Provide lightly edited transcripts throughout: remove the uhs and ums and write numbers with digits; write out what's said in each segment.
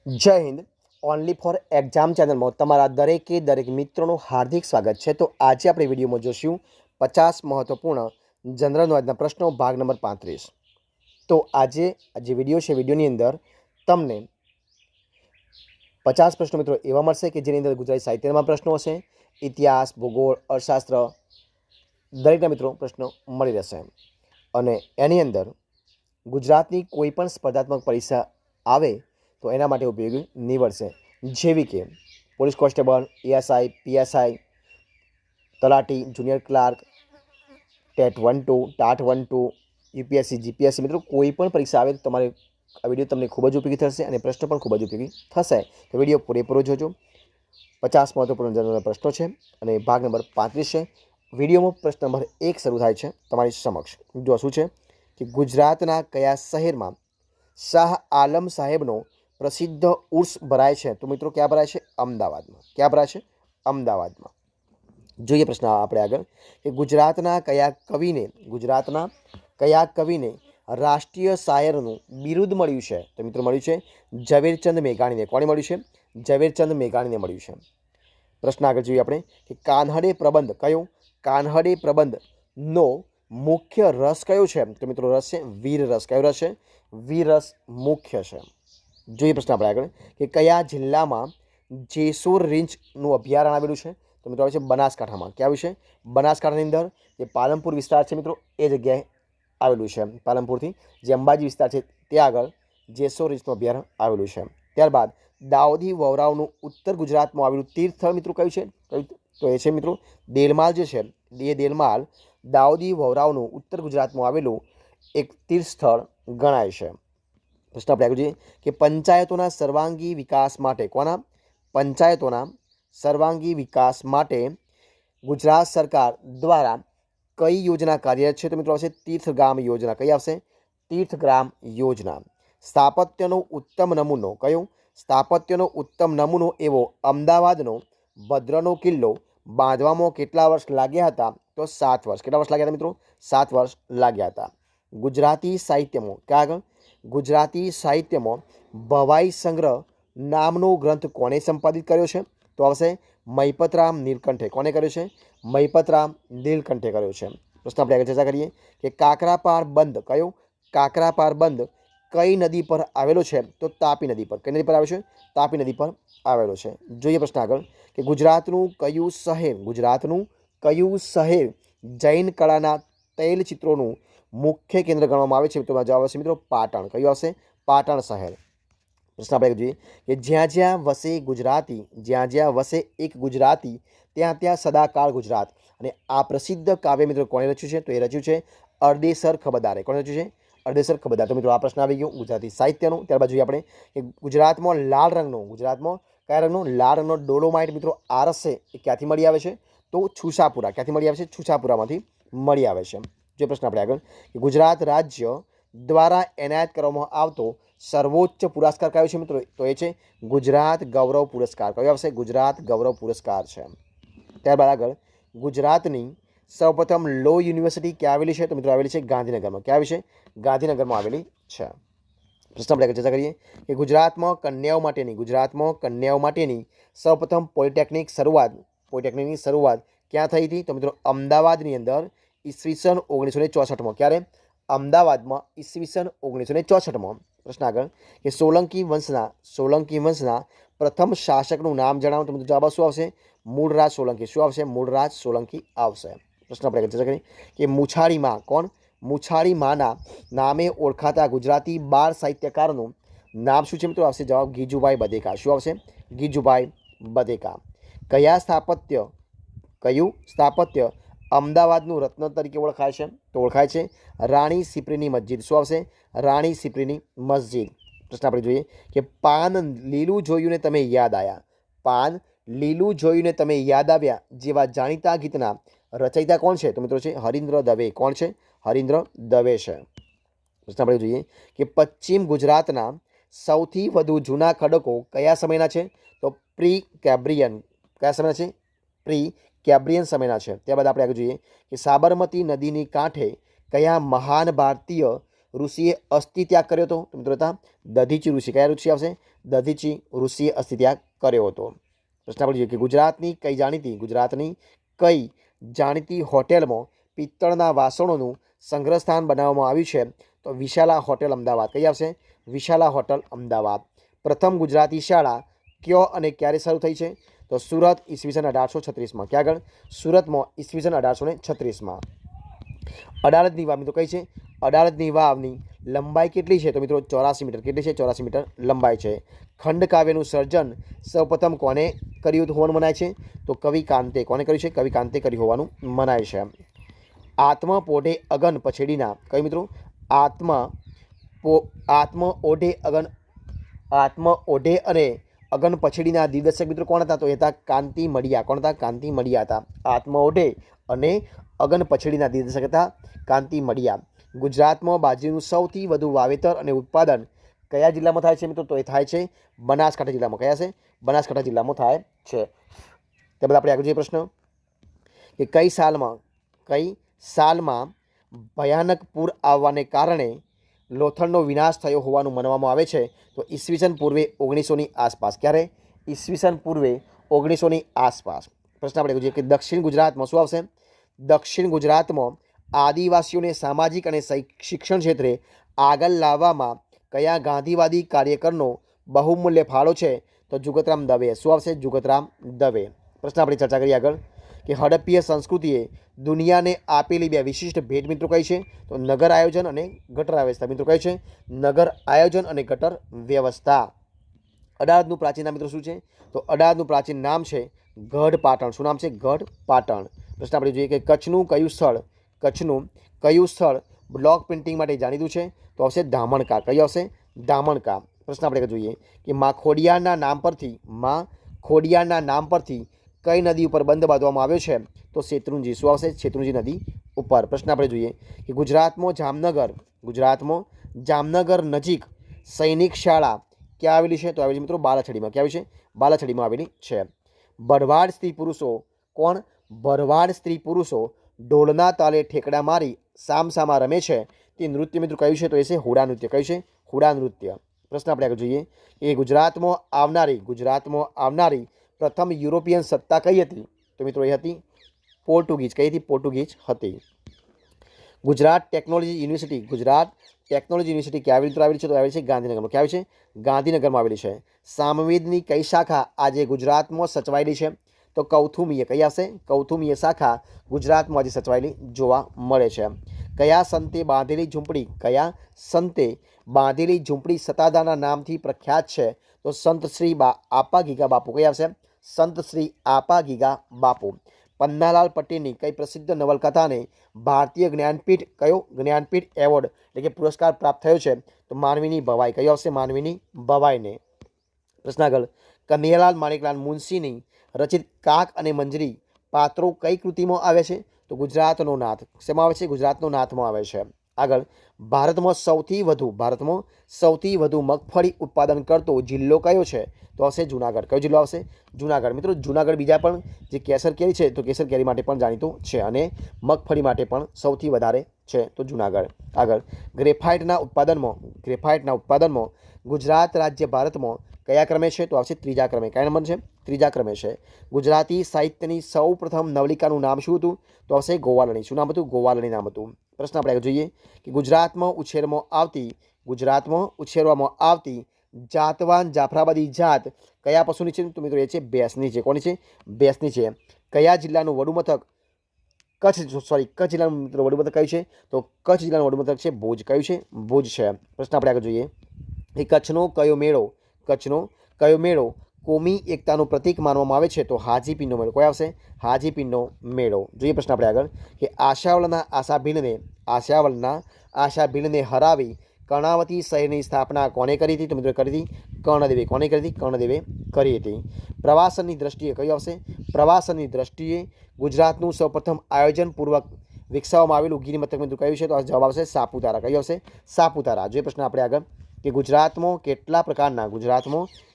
जय Hind. Only for exam channel में तमारा दरेके दरेक मित्रों हार्दिक स्वागत है। तो आज आप वीडियो में जोशू 50 महत्वपूर्ण जनरल नॉलेजना प्रश्नों भाग नंबर 35। तो आज वीडियो है वीडियो अंदर तमने 50 प्रश्नों मित्रों एवं मळशे कि जेनी अंदर गुजराती साहित्य में प्रश्नों हशे, इतिहास, भूगोल, अर्थशास्त्र दरेकना मित्रों प्रश्नों मळी रहेशे। अने एनी अंदर गुजरातनी कोईपण स्पर्धात्मक परीक्षा आवे तो एना माटे उपयोगी निवड़शे, जेवी के पोलीस कोन्स्टेबल, एएसआई, पीएसआई, तलाटी, junior clerk, TET 1-2, TAT 1-2, UPSC, GPSC मित्रों कोईपण परीक्षा आवे तो तमारे आ विडियो तमने खूब ज उपयोगी थशे अने प्रश्न पण खूब ज उपयोगी थशे। तो विडियो पूरेपूरो जोजो। 50 महत्वपूर्ण जनरल प्रश्नों है अने भाग नंबर 35 है। विडियो में प्रश्न नंबर 1 शुरू थाय छे तमारी समक्ष। जो शुं छे कि गुजरातना कया शहेरमां शाह आलम साहेबनो प्रसिद्ध उर्स भराय छे? तो मित्रों क्या भराय छे? अमदावादमां। क्या भराय छे? अमदावादमां। જોઈએ પ્રશ્ન આપણે આગળ કે ગુજરાતના કયા કવિને રાષ્ટ્રીય શાયરનું બિરુદ મળ્યું છે? તો મિત્રો મળ્યું છે ઝવેરચંદ મેઘાણીને। કોને મળ્યું છે? ઝવેરચંદ મેઘાણીને મળ્યું છે। પ્રશ્ન આગળ જોઈએ આપણે કે કાન્હડે પ્રબંધ કયો? કાન્હડે પ્રબંધનો મુખ્ય રસ કયો છે? તો મિત્રો રસ છે વીર રસ। કયો રસ છે? વીર રસ મુખ્ય છે। જોઈએ પ્રશ્ન આપણે આગળ કે કયા જિલ્લામાં જેસોર રેન્જનું અભયારણ્ય આવેલું છે? तो मित्रों आवे छे बनासकांठा। क्या आव्युं छे? बनासकांठानी अंदर जे पालनपुर विस्तार है मित्रों ए जग्याए आवेलुं छे। पालनपुरथी जे अंबाजी विस्तार है त्यां आगळ जेसोर रेंजनुं अभयारण्य आवेलुं छे। त्यारबाद दाऊदी वोरावनुं उत्तर गुजरातमां आवेलुं तीर्थस्थळ मित्रों कयुं छे? तो ए छे मित्रों देलमाल जे छे ए देलमाल दाऊदी वोरावनुं उत्तर गुजरातमां आवेलुं एक तीर्थस्थळ गणाय छे। प्रश्न आपणे आगळ जोईए कि पंचायतोना सर्वांगी विकास माटे कोना? पंचायतोना सर्वांगी विकास माटे गुजरात सरकार द्वारा कई योजना कार्यरत है? तो मित्रों आवशे तीर्थग्राम योजना। कई आवशे? तीर्थग्राम योजना। स्थापत्यनो उत्तम नमूनो कयो? स्थापत्यनो उत्तम नमूनो एवो अमदावादनो भद्रनो किल्लो बांधवामां केटला वर्ष लाग्या हता? तो 7 वर्ष। केटला वर्ष लाग्या हता मित्रों? 7 वर्ष लाग्या हता। गुजराती साहित्यमां क्या आगळ? गुजराती साहित्यमां भवाई संग्रह नामनो ग्रंथ कोणे संपादित कर्यो छे? तो आवशे महिपतराम नीलकंठे। कोने कर्यो छे? महिपतराम नीलकंठे कर्यो छे। प्रश्न આપણે આગળ ચર્ચા કરીએ કે કાકરાપાર બંધ કયો? કાકરાપાર બંધ કઈ નદી પર આવેલો છે? તો તાપી નદી પર। કઈ નદી પર આવેલો છે? તાપી નદી પર આવેલો છે। જોઈએ પ્રશ્ન આગળ કે ગુજરાતનું કયું શહેર જૈન કળાના તૈલચિત્રોનું મુખ્ય કેન્દ્ર ગણવામાં આવે છે? તો જવાબ આવશે મિત્રો પાટણ। કયું આવશે? પાટણ શહેર। प्रश्न આપણે જોઈએ કે જ્યાં જ્યાં વસે એક ગુજરાતી ત્યાં ત્યાં સદાકાળ ગુજરાત। અને આ પ્રસિદ્ધ કાવ્ય મિત્રો કોણે રચ્યું છે? તો એ રચ્યું છે અરદેસર ખબરદારે। કોણે રચ્યું છે? અરદેસર ખબરદાર। તો મિત્રો આ પ્રશ્ન આવી ગયો ગુજરાતી સાહિત્યનો। ત્યારબાદ જોઈએ આપણે કે ગુજરાતમાં કયા રંગનો? લાલ રંગનો ડોલોમાઇટ મિત્રો આરસ છે એ ક્યાંથી મળી આવે છે? તો છૂસાપુરા। ક્યાંથી મળી આવે છે? છૂસાપુરામાંથી મળી આવે છે। જે પ્રશ્ન આપણે આગળ કે ગુજરાત રાજ્ય द्वारा एनायत करवामां आवतो सर्वोच्च पुरस्कार कयो छे मित्रों? तो ये छे गुजरात गौरव पुरस्कार। कयो आवशे? गुजरात गौरव पुरस्कार छे। त्यारबाद आगळ गुजरातनी सर्वप्रथम लॉ यूनिवर्सिटी क्या आवेली छे? तो मित्रों आवेली छे गांधीनगरमां। क्या आवेली छे? गांधीनगरमां आवेली छे। प्रश्न આપણે चर्चा करिए कि गुजरातमां कन्याओ माटेनी सर्वप्रथम पॉलिटेक्निकनी शरूआत क्या थई थी? तो मित्रों अमदावादनी अंदर ईस्वीसन 1964 में। क्यारे? अमदावादमां ईस्वीसन 1964 में। प्रश्न आगळ कि सोलंकी वंशना प्रथम शासकनुं नाम जणावो। तो जवाब शुं आवशे? मूळराज सोलंकी। शुं आवशे? मूळराज सोलंकी आवशे। प्रश्न આપણે चर्चा करिए कि मुछाड़ी मां कोण? मुछाड़ी माना नामे ओळखाता गुजराती बाळ साहित्यकारनुं नाम शुं छे मित्रों? आवशे जवाब गीजुभाई बधेका। शुं आवशे? गीजुभाई बधेका। कयुं स्थापत्य अमदावादनुं रत्न तरीके ओळखाय छे? तो ओळखाय छे राणी सीपरीनी मस्जिद। शुं आवशे? राणी सीपरीनी मस्जिद। प्रश्न આપણે જોઈએ કે પાન લીલું જોઈને તમે યાદ આવ્યા। પાન લીલું જોઈને તમે યાદ આવ્યા જેવા જાણીતા ગીતના રચયિતા કોણ છે? તો મિત્રો છે હરીન્દ્ર દવે। કોણ છે? હરીન્દ્ર દવે છે। પ્રશ્ન આપણે જોઈએ કે પશ્ચિમ ગુજરાતના સૌથી વધુ જૂના ખડકો કયા સમયના છે? તો પ્રી કેમ્બ્રિયન। કયા સમયના છે? પ્રી કેમ્બ્રિયન સમયના છે। ત્યારબાદ આપણે આગળ જોઈએ કે સાબરમતી નદીની કાંઠે કયા મહાન ભારતીય ઋષિએ અસ્થિ ત્યાગ કર્યો હતો? તો મિત્રો હતા દધીચી ઋષિ. કયા ઋષિ આવશે? દધીચી ઋષિએ અસ્થિ ત્યાગ કર્યો હતો. પ્રશ્ન આપણે જોઈએ કે ગુજરાતની કઈ જાણીતી હોટેલમાં પિત્તળના વાસણોનું સંગ્રહ સ્થાન બનાવવામાં આવ્યું છે? તો વિશાલા હોટેલ અમદાવાદ. કઈ આવશે? વિશાલા હોટેલ અમદાવાદ. પ્રથમ ગુજરાતી શાળા કયો અને ક્યારે શરૂ થઈ છે? તો સુરત, ઈસવીસન 1836માં. ક્યાં આગળ? સુરતમાં, ઈસવીસન 1836માં. અડાલજની વાવ મિત્રો કઈ છે? અડાલજની વાવની લંબાઈ કેટલી છે? તો મિત્રો 84 મીટર. કેટલી છે? 84 મીટર લંબાઈ છે. ખંડકાવ્યનું સર્જન સૌપ્રથમ કોને કર્યું હોવાનું મનાય છે? તો કવિ કાંતે. કોને કર્યું છે? કવિ કાંતે કર્યું હોવાનું મનાય છે. આત્મ પોઢે અગન પછેડીના કઈ મિત્રો? આત્મ ઓઢે અને અગન પછેડીના દિગ્દર્શક મિત્રો કોણ હતા? તો એ હતા કાંતિ મળિયા. કોણ હતા? કાંતિ મળિયા હતા. આત્મ ઓઢે અને અગન પછેડીના દિગ્દર્શક હતા કાંતિ મળિયા. ગુજરાતમાં બાજરીનું સૌથી વધુ વાવેતર અને ઉત્પાદન કયા જિલ્લામાં થાય છે મિત્રો? તો એ થાય છે બનાસકાંઠા જિલ્લામાં. કયા છે? બનાસકાંઠા જિલ્લામાં થાય છે. ત્યારબાદ આપણે આગળ જોઈએ પ્રશ્ન કે કઈ સાલમાં ભયાનક પૂર આવવાને કારણે લોથલનો વિનાશ થયો હોવાનું માનવામાં આવે છે? તો ઈસવીસન પૂર્વે 1900ની આસપાસ. ક્યારે? ઈસવીસન પૂર્વે 1900ની આસપાસ. પ્રશ્ન આપણે જોઈએ કે દક્ષિણ ગુજરાતમાં શું આવશે? દક્ષિણ ગુજરાતમાં આદિવાસીઓને સામાજિક અને શિક્ષણ ક્ષેત્રે આગળ લાવવામાં કયા ગાંધીવાદી કાર્યકરનો બહુમૂલ્ય ફાળો છે? તો જુગતરામ દવે. શું આવશે? જુગતરામ દવે. પ્રશ્ન આપણે ચર્ચા કરીએ આગળ કે હડપ્પીય સંસ્કૃતિએ દુનિયાને આપેલી બે વિશિષ્ટ ભેટ મિત્રો કઈ છે? તો નગર આયોજન અને ગટર વ્યવસ્થા. મિત્રો કઈ છે? નગર આયોજન અને ગટર વ્યવસ્થા. અડાલજનું પ્રાચીન નામ મિત્રો શું છે? તો અડાલજનું પ્રાચીન નામ છે ગઢ પાટણ. શું નામ છે? ગઢ પાટણ. પ્રશ્ન આપણે જોઈએ કે કચ્છનું કયું સ્થળ બ્લોક પ્રિન્ટિંગ માટે જાણીતું છે? તો આવશે ધામણકા. કયું આવશે? ધામણકા. પ્રશ્ન આપણે જોઈએ કે માં ખોડિયારના નામ પરથી કઈ નદી ઉપર બંધ બાંધવામાં આવ્યો છે? તો શેત્રુંજી. શું આવશે? શેત્રુંજી નદી ઉપર. પ્રશ્ન આપણે જોઈએ કે ગુજરાતમાં જામનગર નજીક સૈનિક શાળા ક્યાં આવેલી છે? તો આવેલી મિત્રો બાલાછડીમાં. ક્યાં આવેલી છે? બાલાછડીમાં આવેલી છે. ભરવાડ સ્ત્રી પુરુષો ઢોલના તાલે ઠેકડા મારી સામસામા રમે છે તે નૃત્ય મિત્રો કયું છે? તો એ છે હુડા નૃત્ય. કયું છે? હુડા નૃત્ય. પ્રશ્ન આપણે આગળ જોઈએ કે ગુજરાતમાં આવનારી પ્રથમ યુરોપિયન સત્તા કઈ હતી? તો મિત્રો એ હતી પોર્ટુગીઝ. કઈ હતી? પોર્ટુગીઝ હતી. ગુજરાત ટેકનોલોજી યુનિવર્સિટી ક્યાં આવેલી છે? તો આવેલી છે ગાંધીનગરમાં. ક્યાં આવેલી છે? ગાંધીનગરમાં આવેલી છે. સામવેદની કઈ શાખા આજે ગુજરાતમાં સચવાયેલી છે? તો કૌથુમીય. કઈ આવશે? કૌથુમીય શાખા ગુજરાતમાં આજે સચવાયેલી જોવા મળે છે. કયા સંતે બાંધેલી ઝૂંપડી સત્તાધારના નામથી પ્રખ્યાત છે? તો સંત શ્રી આપા ગીગા બાપુ. કઈ આવશે? સંત શ્રી આપા ગીગા બાપુ. પન્નાલાલ પટેલની કઈ પ્રસિદ્ધ નવલકથાને ભારતીય જ્ઞાનપીઠ એવોર્ડ એટલે કે પુરસ્કાર પ્રાપ્ત થયો છે? તો માનવીની ભવાઈ. કયો આવશે? માનવીની ભવાઈને. પ્રશ્ન આગળ કનૈયાલાલ માણેકલાલ મુનશીની રચિત કાક અને મંજરી પાત્રો કઈ કૃતિમાં આવે છે? તો ગુજરાતનો નાથ. શેમાં આવે છે? ગુજરાતનો નાથમાં આવે છે. આગળ ભારતમાં સૌથી વધુ મગફળી ઉત્પાદન કરતો જિલ્લો કયો છે? તો આવશે જુનાગઢ. કયો જિલ્લો આવશે? જુનાગઢ. મિત્રો જુનાગઢ બીજા પણ જે કેસર કેરી છે તો કેસર કેરી માટે પણ જાણીતું છે અને મગફળી માટે પણ સૌથી વધારે છે તો જુનાગઢ. આગળ ગ્રેફાઇટના ઉત્પાદનમાં ગુજરાત રાજ્ય ભારતમાં કયા ક્રમે છે? તો આવશે ત્રીજા ક્રમે. કયા નંબર છે? ત્રીજા ક્રમે છે. ગુજરાતી સાહિત્યની સૌ પ્રથમ નવલિકાનું નામ શું હતું? તો આવશે ગોવાલણી. શું નામ હતું? ગોવાલણી નામ હતું. પ્રશ્ન આપણે જોઈએ કે ગુજરાતમાં ઉછેરવામાં આવતી જાતવાન જાફરાબાદી જાત કયા પશુની છે? તો મિત્રો એ છે ભેંસની છે. કોની છે? ભેંસની છે. કયા જિલ્લાનું વડુમથક કચ્છ જિલ્લાનું મિત્રો વડુમથક કયું છે? તો કચ્છ જિલ્લાનું વડુમથક છે ભુજ. કયું છે? ભુજ છે. પ્રશ્ન આપણે આગળ જોઈએ કે કચ્છનો કયો મેળો કોમી એકતાનું પ્રતીક માનવામાં આવે છે? તો હાજીપીરનો મેળો. કોઈ આવશે? હાજીપીરનો મેળો. જોઈએ પ્રશ્ન આપણે આગળ કે આશાવલના આશાભીલને હરાવી કર્ણાવતી શહેરની સ્થાપના કોને કરી હતી? તો મિત્રો કરી હતી કર્ણદેવે. કોને કરી હતી? કર્ણદેવે કરી હતી. પ્રવાસનની દ્રષ્ટિએ કયું આવશે? પ્રવાસનની દ્રષ્ટિએ ગુજરાતનું સૌપ્રથમ આયોજનપૂર્વક વિકસાવવામાં આવેલું ગિરિમથક મિત્રો કયું છે? તો જવાબ આવશે સાપુતારા. કયું આવશે? સાપુતારા. જોઈએ પ્રશ્ન આપણે આગળ કે ગુજરાતમાં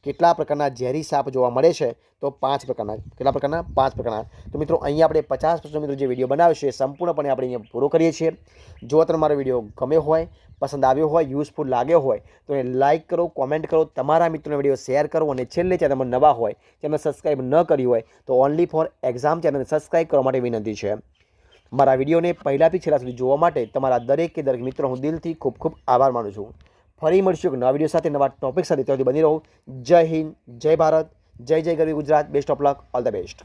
કેટલા પ્રકારના ઝેરી સાપ જોવા મળે છે? તો 5 પ્રકારના. કેટલા પ્રકારના? 5 પ્રકારના. તો મિત્રો અહીંયા આપણે 50 પ્રશ્નો મિત્રો જે વિડીયો બનાવ્યો છે સંપૂર્ણપણે આપણે અહીંયા પૂરો કરીએ છીએ. જો તમને મારો વિડીયો ગમ્યો હોય, પસંદ આવ્યો હોય, યુઝફુલ લાગ્યો હોય તો એ લાઇક કરો, કોમેન્ટ કરો, તમારા મિત્રોને વિડીયો શેર કરો અને છેલ્લે ચેનલમાં નવા હોય, ચેનલ સબસ્ક્રાઈબ ન કરી હોય તો ઓનલી ફોર એક્ઝામ ચેનલને સબસ્ક્રાઈબ કરવા માટે વિનંતી છે. મારા વિડીયોને પહેલાંથી છેલ્લા સુધી જોવા માટે તમારા દરેક મિત્રો હું દિલથી ખૂબ ખૂબ આભાર માનું છું. ફરી મળીશું એક નવા વિડીયો સાથે, નવા ટોપિક સાથે. ત્યાંથી બની રહો. જય હિન્દ, જય ભારત, જય જય ગરવી Gujarat. Best of luck, all the best.